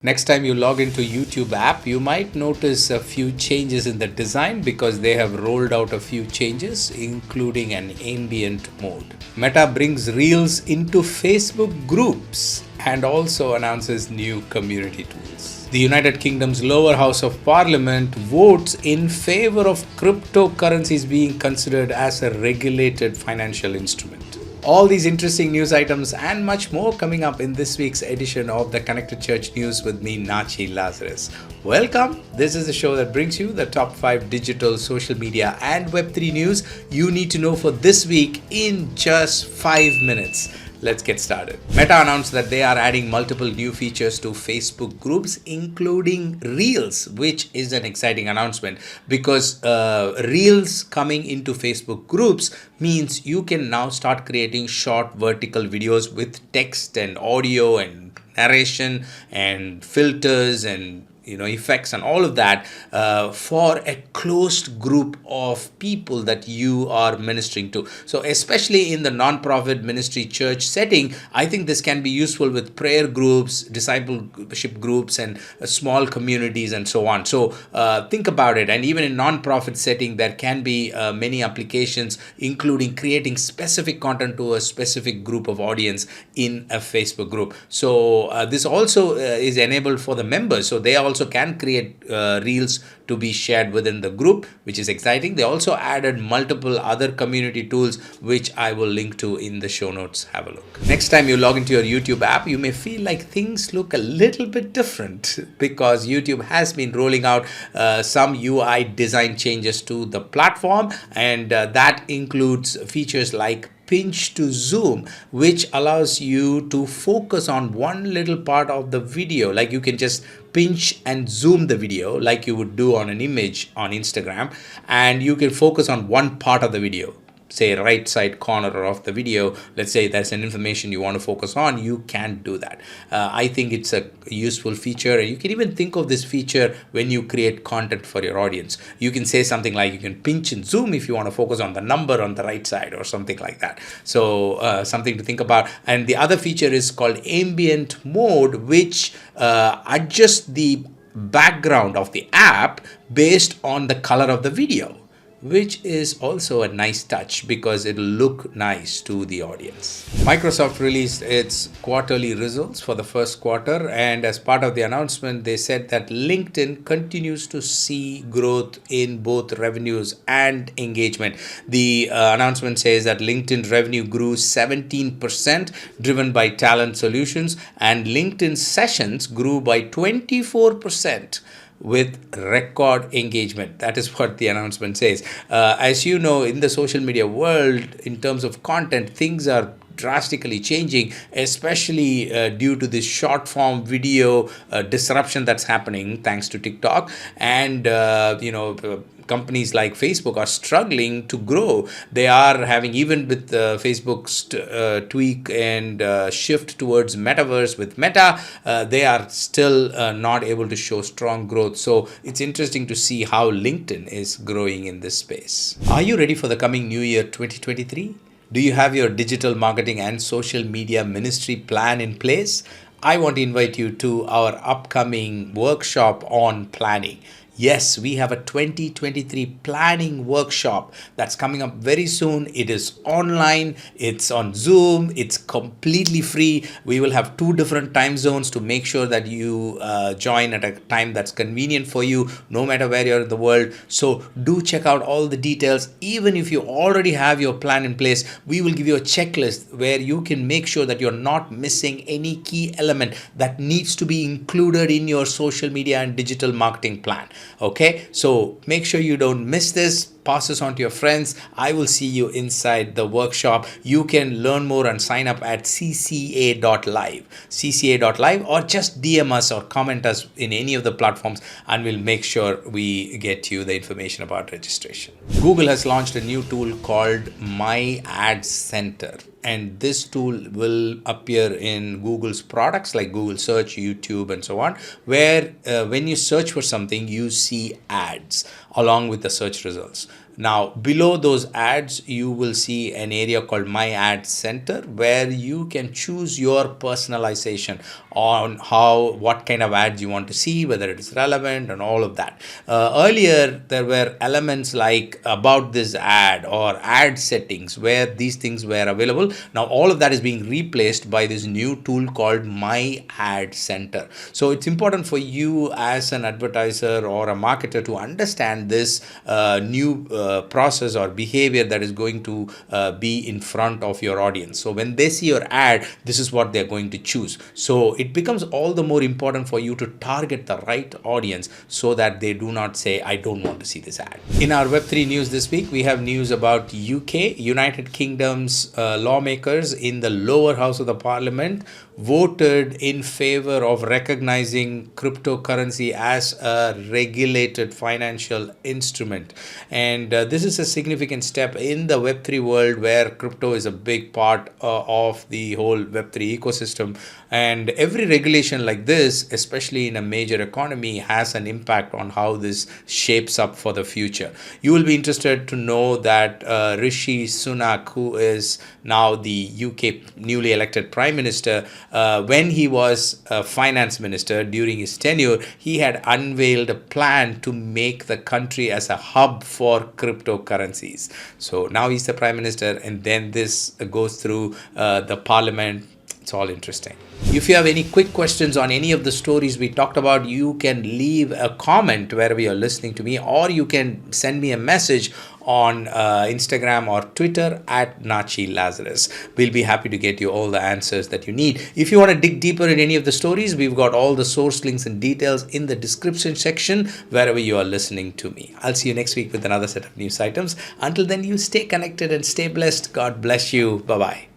Next time you log into YouTube app, you might notice a few changes in the design because they have rolled out a few changes, including an ambient mode. Meta brings Reels into Facebook groups and also announces new community tools. The United Kingdom's lower house of parliament votes in favor of cryptocurrencies being considered as a regulated financial instrument. All these interesting news items and much more coming up in this week's edition of the Connected Church News with me, Natchi Lazarus. Welcome. This is the show that brings you the top 5 digital, social media and Web3 news you need to know for this week in just 5 minutes. Let's get started. Meta announced that they are adding multiple new features to Facebook groups, including Reels, which is an exciting announcement because Reels coming into Facebook groups means you can now start creating short vertical videos with text and audio and narration and filters and effects and all of that for a closed group of people that you are ministering to. So especially in the non-profit ministry church setting, I think this can be useful with prayer groups, discipleship groups and small communities and so on. So think about it. And even in non-profit setting, there can be many applications, including creating specific content to a specific group of audience in a Facebook group. So this also is enabled for the members. So they also can create reels to be shared within the group, which is exciting. They also added multiple other community tools, which I will link to in the show notes. Have a look. Next time you log into your YouTube app, you may feel like things look a little bit different because YouTube has been rolling out some UI design changes to the platform, and that includes features like pinch to zoom, which allows you to focus on one little part of the video. Like you can just pinch and zoom the video like you would do on an image on Instagram, and you can focus on one part of the video, say right side corner of the video. Let's say there's an information you want to focus on, you can do that. I think it's a useful feature, and you can even think of this feature when you create content for your audience. You can say something like you can pinch and zoom if you want to focus on the number on the right side or something like that. So something to think about. And the other feature is called Ambient Mode, which adjusts the background of the app based on the color of the video, which is also a nice touch because it'll look nice to the audience. Microsoft released its quarterly results for the first quarter, and as part of the announcement, they said that LinkedIn continues to see growth in both revenues and engagement. The announcement says that LinkedIn revenue grew 17%, driven by talent solutions, and LinkedIn sessions grew by 24%. With record engagement. That is what the announcement says. As you know, in the social media world, in terms of content, things are drastically changing, especially due to this short form video disruption that's happening thanks to TikTok. And companies like Facebook are struggling to grow. They are having, even with Facebook's tweak and shift towards metaverse with Meta, they are still not able to show strong growth. So it's interesting to see how LinkedIn is growing in this space. Are you ready for the coming new year 2023? Do you have your digital marketing and social media ministry plan in place? I want to invite you to our upcoming workshop on planning. Yes, we have a 2023 planning workshop that's coming up very soon. It is online, it's on Zoom, it's completely free. We will have 2 different time zones to make sure that you join at a time that's convenient for you, no matter where you're in the world. So do check out all the details. Even if you already have your plan in place, we will give you a checklist where you can make sure that you're not missing any key element that needs to be included in your social media and digital marketing plan. Okay, so make sure you don't miss this. Pass this on to your friends. I will see you inside the workshop. You can learn more and sign up at cca.live, or just DM us or comment us in any of the platforms, and we'll make sure we get you the information about registration. Google has launched a new tool called My Ad Center. And this tool will appear in Google's products like Google Search, YouTube, and so on, where when you search for something, you see ads along with the search results. Now, below those ads, you will see an area called My Ad Center, where you can choose your personalization on what kind of ads you want to see, whether it is relevant and all of that. Earlier, there were elements like about this ad or ad settings where these things were available. Now, all of that is being replaced by this new tool called My Ad Center. So it's important for you as an advertiser or a marketer to understand this new process or behavior that is going to be in front of your audience. So when they see your ad, this is what they're going to choose. So it becomes all the more important for you to target the right audience so that they do not say, I don't want to see this ad. In our Web3 news this week, we have news about UK, United Kingdom's lawmakers in the lower house of the parliament voted in favor of recognizing cryptocurrency as a regulated financial instrument. And this is a significant step in the Web3 world, where crypto is a big part of the whole Web3 ecosystem. And every regulation like this, especially in a major economy, has an impact on how this shapes up for the future. You will be interested to know that Rishi Sunak, who is now the UK newly elected Prime Minister, when he was a finance minister during his tenure, he had unveiled a plan to make the country as a hub for cryptocurrencies. So now he's the Prime Minister, and then this goes through the parliament. It's all interesting. If you have any quick questions on any of the stories we talked about, you can leave a comment wherever you're listening to me, or you can send me a message on Instagram or Twitter at Natchi Lazarus. We'll be happy to get you all the answers that you need. If you want to dig deeper in any of the stories, we've got all the source links and details in the description section wherever you are listening to me. I'll see you next week with another set of news items. Until then, you stay connected and stay blessed. God bless you. Bye-bye.